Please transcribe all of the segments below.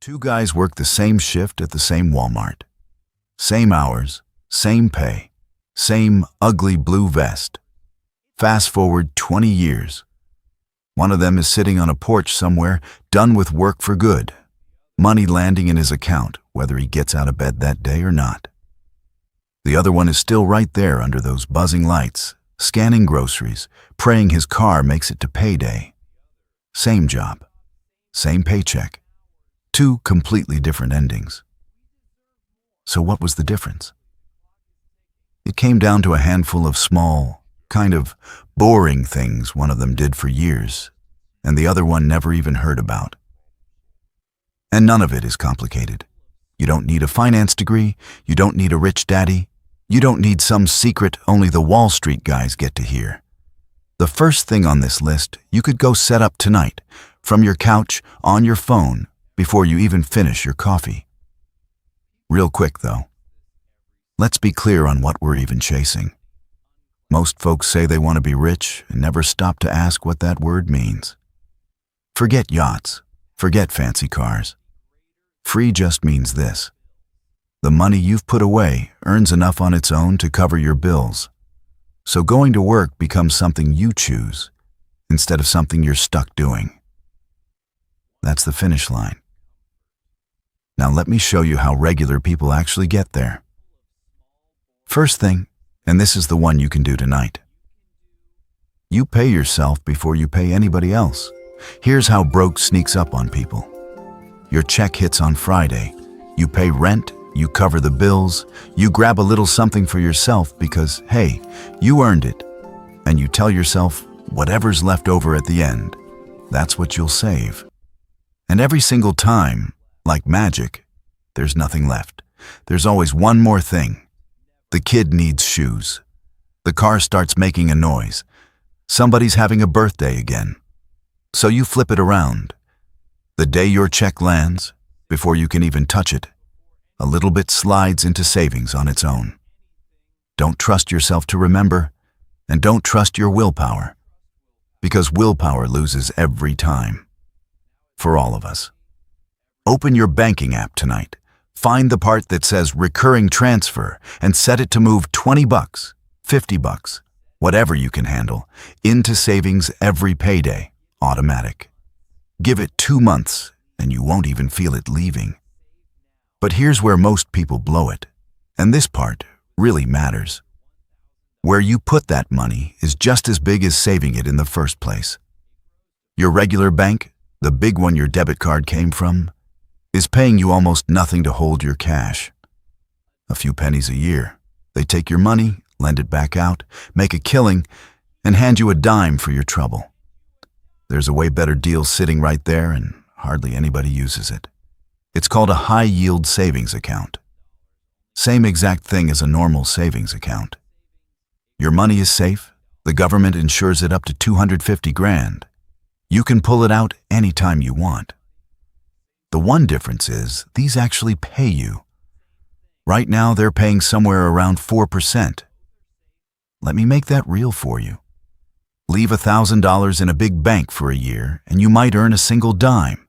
Two guys work the same shift at the same Walmart. Same hours, same pay, same ugly blue vest. Fast forward 20 years. One of them is sitting on a porch somewhere, done with work for good. Money landing in his account, whether he gets out of bed that day or not. The other one is still right there under those buzzing lights, scanning groceries, praying his car makes it to payday. Same job, same paycheck. Two completely different endings. So what was the difference? It came down to a handful of small, kind of boring things one of them did for years, and the other one never even heard about. And none of it is complicated. You don't need a finance degree, you don't need a rich daddy, you don't need some secret only the Wall Street guys get to hear. The first thing on this list you could go set up tonight, from your couch, on your phone, before you even finish your coffee. Real quick though, let's be clear on what we're even chasing. Most folks say they want to be rich and never stop to ask what that word means. Forget yachts, forget fancy cars. Free just means this: the money you've put away earns enough on its own to cover your bills. So going to work becomes something you choose instead of something you're stuck doing. That's the finish line. Now let me show you how regular people actually get there. First thing, and this is the one you can do tonight. You pay yourself before you pay anybody else. Here's how broke sneaks up on people. Your check hits on Friday. You pay rent, you cover the bills, you grab a little something for yourself because, hey, you earned it. And you tell yourself, whatever's left over at the end, that's what you'll save. And every single time, like magic, there's nothing left. There's always one more thing. The kid needs shoes. The car starts making a noise. Somebody's having a birthday again. So you flip it around. The day your check lands, before you can even touch it, a little bit slides into savings on its own. Don't trust yourself to remember, and don't trust your willpower, because willpower loses every time. For all of us. Open your banking app tonight. Find the part that says recurring transfer and set it to move $20, $50, whatever you can handle, into savings every payday, automatic. Give it 2 months and you won't even feel it leaving. But here's where most people blow it, and this part really matters. Where you put that money is just as big as saving it in the first place. Your regular bank, the big one your debit card came from, is paying you almost nothing to hold your cash. A few pennies a year. They take your money, lend it back out, make a killing, and hand you a dime for your trouble. There's a way better deal sitting right there, and hardly anybody uses it. It's called a high-yield savings account. Same exact thing as a normal savings account. Your money is safe. The government insures it up to $250 grand. You can pull it out anytime you want. The one difference is these actually pay you. Right now they're paying somewhere around 4%. Let me make that real for you. Leave $1,000 in a big bank for a year and you might earn a single dime.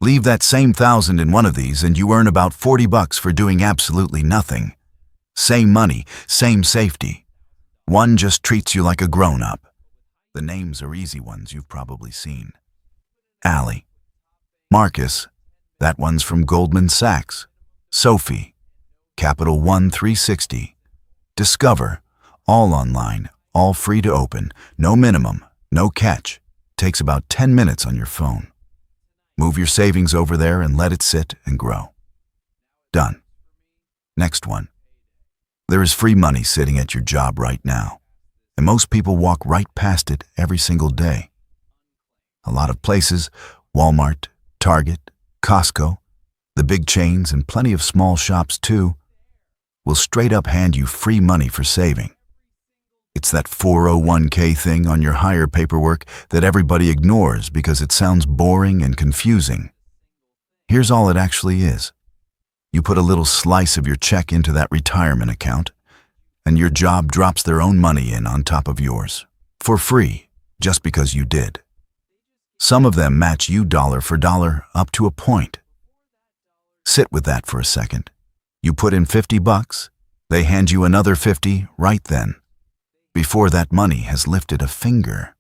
Leave that same $1,000 in one of these and you earn about $40 for doing absolutely nothing. Same money, same safety. One just treats you like a grown-up. The names are easy ones you've probably seen. Allie. Marcus, that one's from Goldman Sachs. Sophie, Capital One 360. Discover, all online, all free to open, no minimum, no catch. Takes about 10 minutes on your phone. Move your savings over there and let it sit and grow. Done. Next one. There is free money sitting at your job right now, and most people walk right past it every single day. A lot of places, Walmart, Target, Costco, the big chains, and plenty of small shops too, will straight up hand you free money for saving. It's that 401k thing on your hire paperwork that everybody ignores because it sounds boring and confusing. Here's all it actually is. You put a little slice of your check into that retirement account, and your job drops their own money in on top of yours, for free, just because you did. Some of them match you dollar for dollar up to a point. Sit with that for a second. You put in $50, they hand you another 50 right then, before that money has lifted a finger.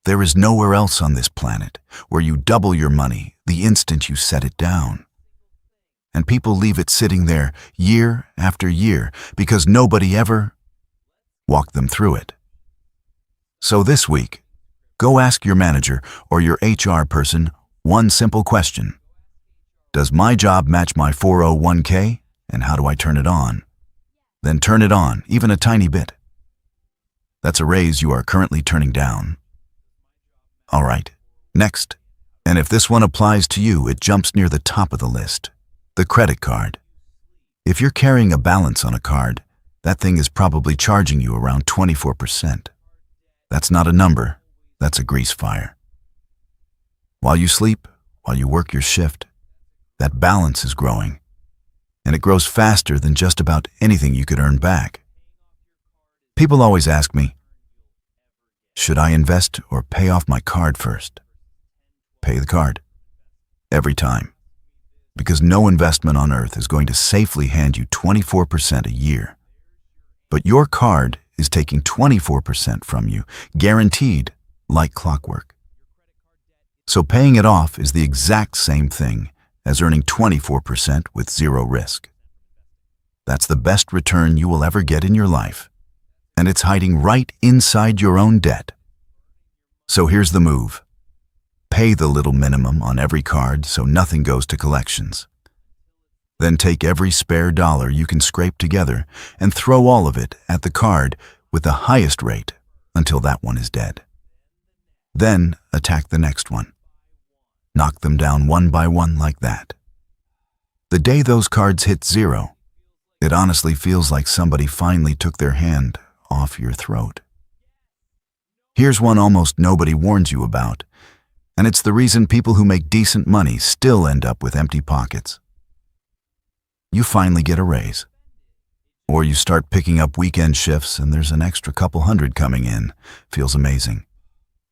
There is nowhere else on this planet where you double your money the instant you set it down. And people leave it sitting there year after year because nobody ever walked them through it. So this week, go ask your manager or your HR person one simple question. Does my job match my 401k, and how do I turn it on? Then turn it on, even a tiny bit. That's a raise you are currently turning down. All right, next. And if this one applies to you, it jumps near the top of the list. The credit card. If you're carrying a balance on a card, that thing is probably charging you around 24%. That's not a number, that's a grease fire. While you sleep, while you work your shift, that balance is growing, and it grows faster than just about anything you could earn back. People always ask me, should I invest or pay off my card first? Pay the card. Every time. Because no investment on earth is going to safely hand you 24% a year. But your card is taking 24% from you, guaranteed, like clockwork. So paying it off is the exact same thing as earning 24% with zero risk. That's the best return you will ever get in your life, and it's hiding right inside your own debt. So here's the move. Pay the little minimum on every card so nothing goes to collections. Then take every spare dollar you can scrape together and throw all of it at the card with the highest rate until that one is dead. Then attack the next one. Knock them down one by one like that. The day those cards hit zero, it honestly feels like somebody finally took their hand off your throat. Here's one almost nobody warns you about, and it's the reason people who make decent money still end up with empty pockets. You finally get a raise. Or you start picking up weekend shifts and there's an extra couple hundred coming in. Feels amazing.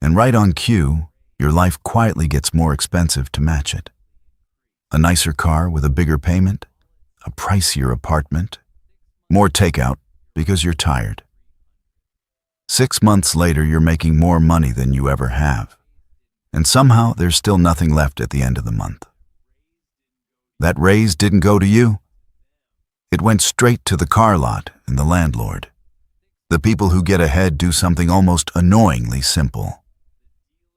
And right on cue, your life quietly gets more expensive to match it. A nicer car with a bigger payment, a pricier apartment, more takeout because you're tired. 6 months later, you're making more money than you ever have. And somehow there's still nothing left at the end of the month. That raise didn't go to you. It went straight to the car lot and the landlord. The people who get ahead do something almost annoyingly simple.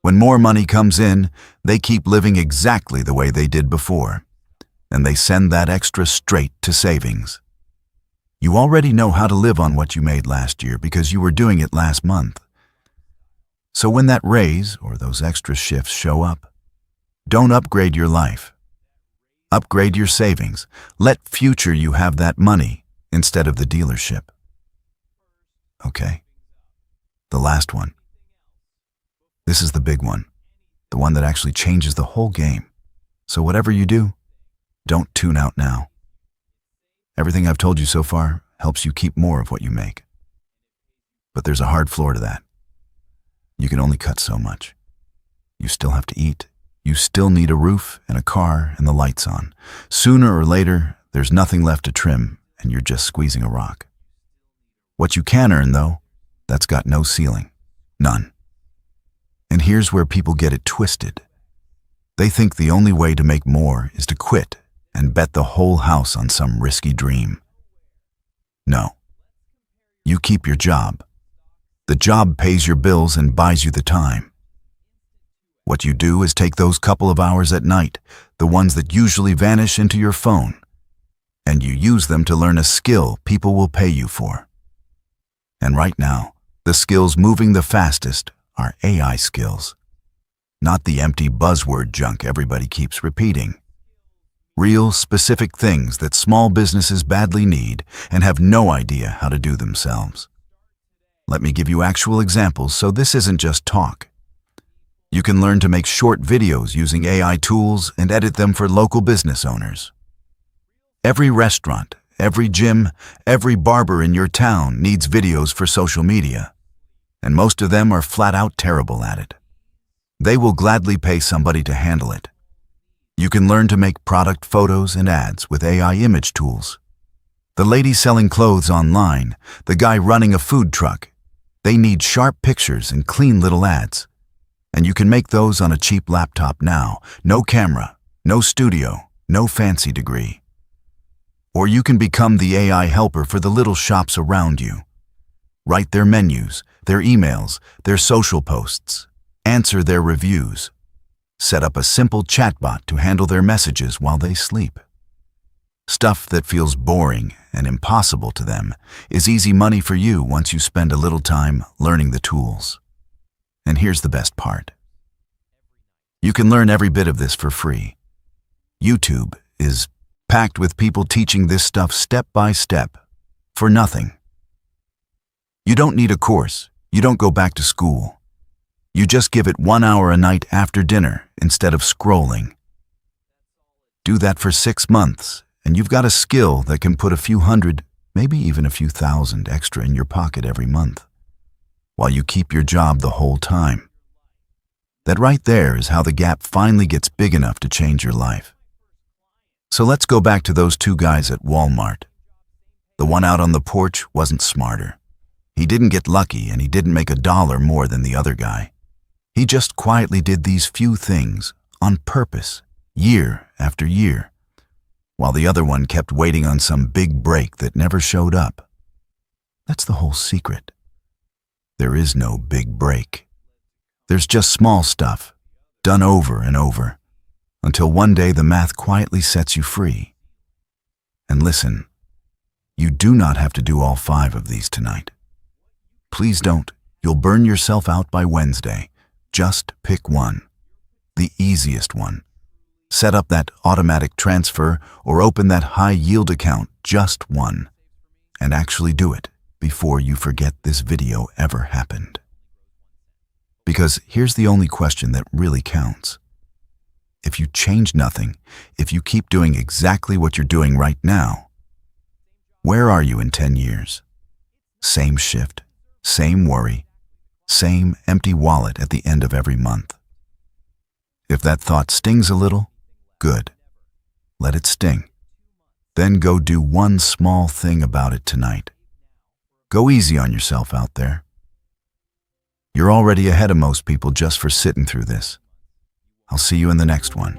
When more money comes in, they keep living exactly the way they did before, and they send that extra straight to savings. You already know how to live on what you made last year because you were doing it last month. So when that raise or those extra shifts show up, don't upgrade your life. Upgrade your savings. Let future you have that money instead of the dealership. Okay. The last one. This is the big one. The one that actually changes the whole game. So whatever you do, don't tune out now. Everything I've told you so far helps you keep more of what you make. But there's a hard floor to that. You can only cut so much. You still have to eat. You still need a roof and a car and the lights on. Sooner or later, there's nothing left to trim and you're just squeezing a rock. What you can earn, though, that's got no ceiling. None. And here's where people get it twisted. They think the only way to make more is to quit and bet the whole house on some risky dream. No. You keep your job. The job pays your bills and buys you the time. What you do is take those couple of hours at night, the ones that usually vanish into your phone, and you use them to learn a skill people will pay you for. And right now, the skills moving the fastest are AI skills, not the empty buzzword junk everybody keeps repeating. Real, specific things that small businesses badly need and have no idea how to do themselves. Let me give you actual examples so this isn't just talk. You can learn to make short videos using AI tools and edit them for local business owners. Every restaurant, every gym, every barber in your town needs videos for social media, and most of them are flat out terrible at it. They will gladly pay somebody to handle it. You can learn to make product photos and ads with AI image tools. The lady selling clothes online, the guy running a food truck, they need sharp pictures and clean little ads. And you can make those on a cheap laptop now. No camera, no studio, no fancy degree. Or you can become the AI helper for the little shops around you. Write their menus, their emails, their social posts. Answer their reviews. Set up a simple chatbot to handle their messages while they sleep. Stuff that feels boring and impossible to them is easy money for you once you spend a little time learning the tools. And here's the best part. You can learn every bit of this for free. YouTube is packed with people teaching this stuff step by step, for nothing. You don't need a course. You don't go back to school. You just give it 1 hour a night after dinner instead of scrolling. Do that for 6 months, and you've got a skill that can put a few hundred, maybe even a few thousand extra in your pocket every month, while you keep your job the whole time. That right there is how the gap finally gets big enough to change your life. So let's go back to those two guys at Walmart. The one out on the porch wasn't smarter. He didn't get lucky, and he didn't make $1 more than the other guy. He just quietly did these few things on purpose, year after year, while the other one kept waiting on some big break that never showed up. That's the whole secret. There is no big break. There's just small stuff, done over and over, until one day the math quietly sets you free. And listen, you do not have to do all 5 of these tonight. Please don't. You'll burn yourself out by Wednesday. Just pick one, the easiest one. Set up that automatic transfer or open that high-yield account, just one. And actually do it before you forget this video ever happened. Because here's the only question that really counts. If you change nothing, if you keep doing exactly what you're doing right now, where are you in 10 years? Same shift, same worry, same empty wallet at the end of every month. If that thought stings a little, good. Let it sting. Then go do one small thing about it tonight. Go easy on yourself out there. You're already ahead of most people just for sitting through this. I'll see you in the next one.